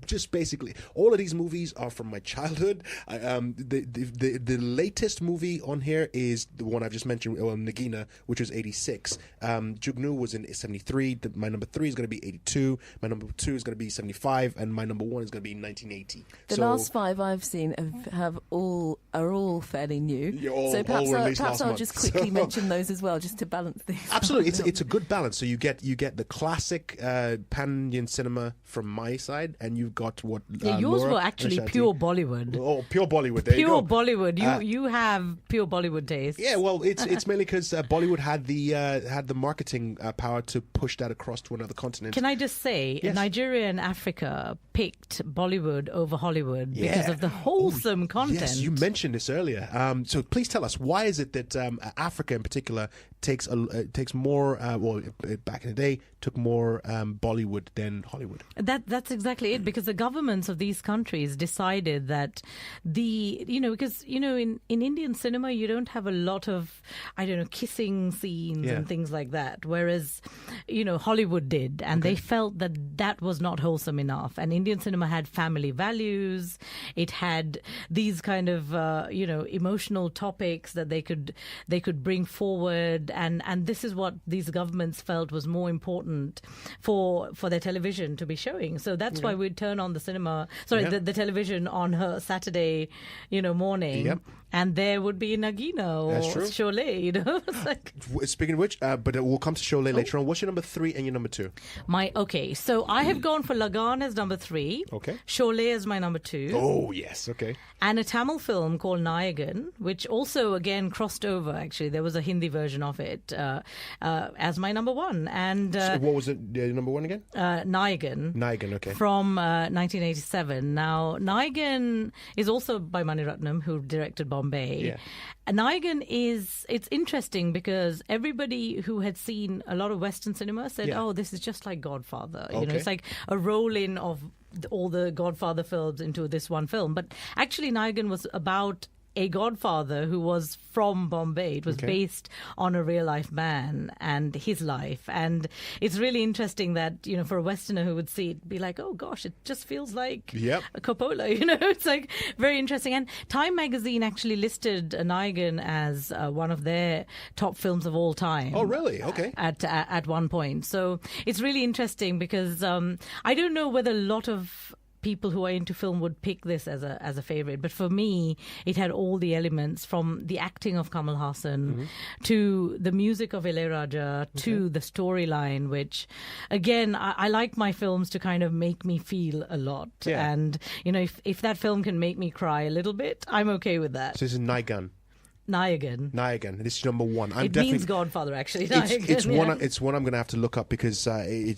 Just basically, all of these movies are from my childhood. The latest movie on here is the one I've just mentioned, Nagina, which was '86. Jugnu was in '73. My number 3 is going to be '82. My number 2 is going to be '75, and my number 1 is going to be 1980. The last 5 I've seen are all fairly new. So perhaps I'll just quickly mention those as well, just to balance things. Absolutely, it's a good balance. So you get the classic pan-Indian cinema from my side, and you've got what yours Laura were actually Ashanti. pure Bollywood. Oh, pure Bollywood. There you go. Pure Bollywood. You have pure Bollywood taste. Yeah, well, it's mainly because Bollywood had the marketing power to push that across to another continent. Can I just say, Yes. Nigeria and Africa picked Bollywood over Hollywood because of the wholesome content. Yes, you mentioned this earlier. So please tell us, why is it that Africa in particular takes more? Back in the day, took more Bollywood than Hollywood. That's exactly it, because the governments of these countries decided that because in Indian cinema you don't have a lot of kissing scenes and things like that, whereas Hollywood did, and they felt that was not wholesome enough. And Indian cinema had family values, it had these kind of emotional topics that they could bring forward, and this is what these governments felt was more important for their television to be showing. So that's why we'd turn on the the television on her Saturday, morning, and there would be Nagina or Sholay. It's like... Speaking of which, but we'll come to Sholay later on. What's your number 3 and your number 2? So I have gone for Lagan as number 3. Okay. Sholay as my number 2. Oh yes, okay. And a Tamil film called Nayagan, which also again crossed over. Actually, there was a Hindi version of it as my number 1. And So what was it? Number 1 again? Nayagan. Nayagan, okay. From 1987. Now, Nayagan is also by Mani Ratnam, who directed Bombay. Yeah. Nayagan it's interesting because everybody who had seen a lot of Western cinema said, oh, this is just like Godfather. It's like a roll-in of all the Godfather films into this one film. But actually, Nayagan was about a godfather who was from Bombay. It was based on a real-life man and his life. And it's really interesting that, for a Westerner who would see it, be like, oh, gosh, it just feels like a Coppola, It's like very interesting. And Time magazine actually listed Nayagan as one of their top films of all time. Oh, really? Okay. At one point. So it's really interesting because I don't know whether a lot of people who are into film would pick this as a favorite, but for me, it had all the elements from the acting of Kamal Hassan to the music of Ilayaraja to the storyline, which, again, I like my films to kind of make me feel a lot. Yeah. And, if that film can make me cry a little bit, I'm okay with that. So this is Naigan. Nayagan. This is number one. It means Godfather, actually. It's Nayagan, one. It's one I'm going to have to look up because I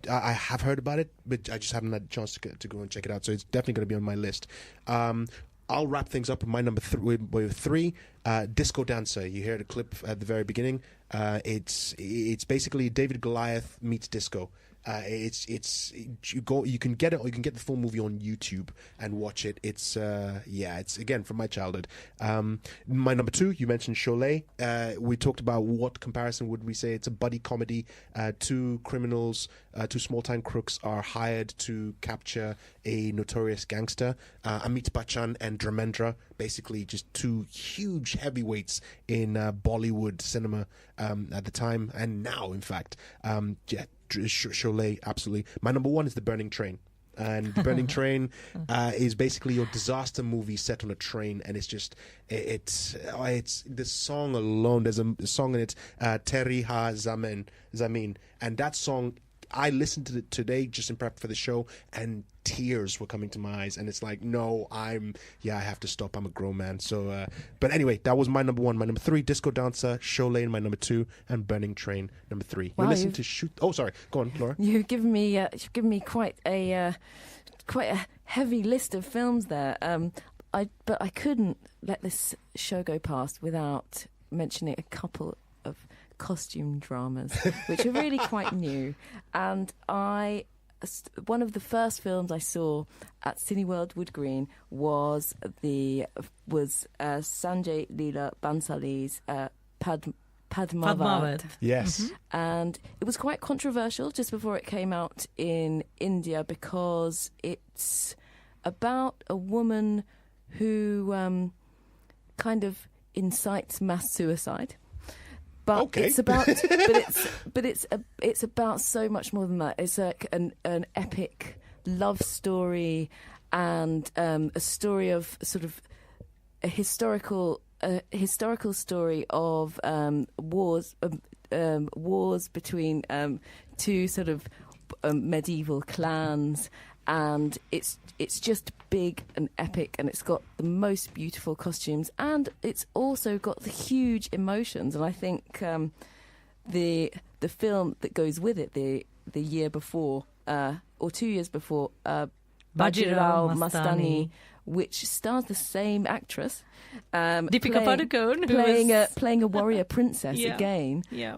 have heard about it, but I just haven't had a chance to go and check it out. So it's definitely going to be on my list. I'll wrap things up with my number with three. Disco Dancer. You heard a clip at the very beginning. It's basically David Goliath meets disco. You can get it, or you can get the full movie on YouTube and watch it. It's again from my childhood. My number two, you mentioned Sholay. We talked about what comparison would we say? It's a buddy comedy. Two criminals, two small-time crooks are hired to capture a notorious gangster. Amit Bachchan and Dharmendra, basically just two huge heavyweights in Bollywood cinema at the time and now, in fact. Sholay, absolutely. My number one is The Burning Train. And The Burning Train is basically your disaster movie set on a train, and it's just it's the song alone. There's a song in it, Teri Ha Zamin, and that song, I listened to it today just in prep for the show, and tears were coming to my eyes, and it's like, no, I have to stop. I'm a grown man. So, but anyway, that was my number one. My number three, Disco Dancer, Sholay, my number two, and Burning Train, number three. Wow, You're listening to Shoot. Oh, sorry. Go on, Laura. You've given me quite a heavy list of films there. But I couldn't let this show go past without mentioning a couple of costume dramas, which are really quite new. And one of the first films I saw at Cineworld Wood Green was Sanjay Leela Bansali's Padmavat. Yes. And it was quite controversial just before it came out in India because it's about a woman who kind of incites mass suicide. But okay. it's about, it's about so much more than that. It's like an epic love story and a story of sort of a historical story of wars between two sort of medieval clans, and it's just big and epic, and it's got the most beautiful costumes, and it's also got the huge emotions. And I think the film that goes with it, the year before or 2 years before, Bajirao Mastani, which stars the same actress, Deepika Padukone, playing a warrior princess again. Yeah.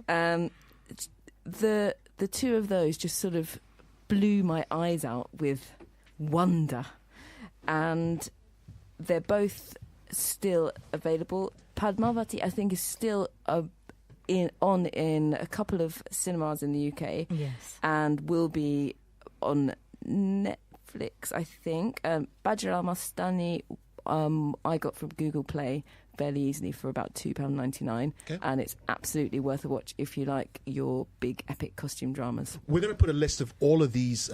The two of those just sort of blew my eyes out with wonder, and they're both still available. Padmavati, I think, is still in a couple of cinemas in the UK. Yes, and will be on Netflix, I think. Bajirao Mastani, I got from Google Play fairly easily for about £2.99, and it's absolutely worth a watch if you like your big epic costume dramas. We're going to put a list of all of these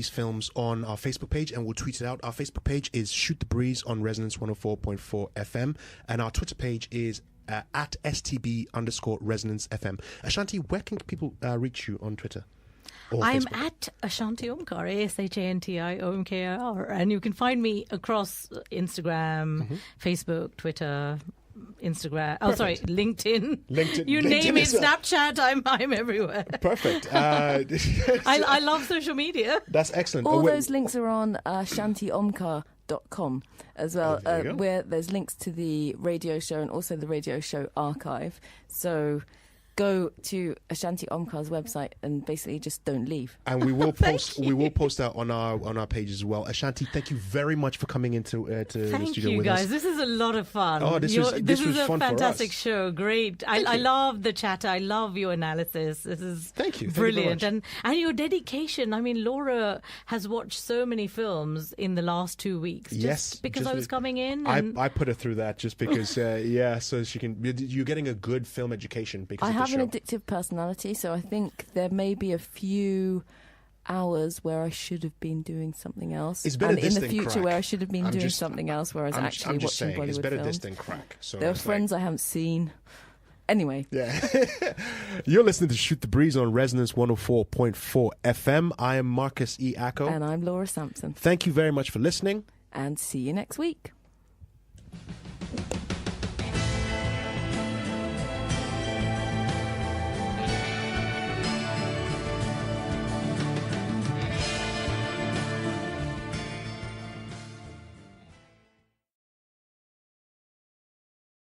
films on our Facebook page, and we'll tweet it out. Our Facebook page is Shoot the Breeze on Resonance 104.4 FM, and our Twitter page is at STB_Resonance FM. Ashanti, where can people reach you on Twitter? I'm at Ashanti Omkar, ASHANTIOMKAR, and you can find me across Instagram, Facebook, Twitter, Instagram. Oh, sorry, LinkedIn. You name it, Snapchat. I'm everywhere. Perfect. I love social media. That's excellent. All those links are on shantyomkar.com as well, where there's links to the radio show and also the radio show archive. So go to Ashanti Omkar's website and basically just don't leave. And we will post will post that on our page as well. Ashanti, thank you very much for coming into the studio with us. Thank you, guys. This is a lot of fun. Oh, this was a fun fantastic for us. show. Great. I love the chatter. I love your analysis. This is brilliant. Thank you and your dedication. I mean, Laura has watched so many films in the last 2 weeks. Because I was coming in. And I put her through that just because, so she can. You're getting a good film education because I of the have show. an addictive personality, so I think there may be a few hours where I should have been doing something else, It's better and this in the than future crack. where I should have been I'm doing just- something else, where I was actually I'm just watching saying, Bollywood it's better films. this than crack. So There are it's friends I haven't seen. Anyway, Yeah. You're listening to Shoot the Breeze on Resonance 104.4 FM. I am Marcus E. Acko. and I'm Laura Sampson, Thank you very much for listening. and see you next week.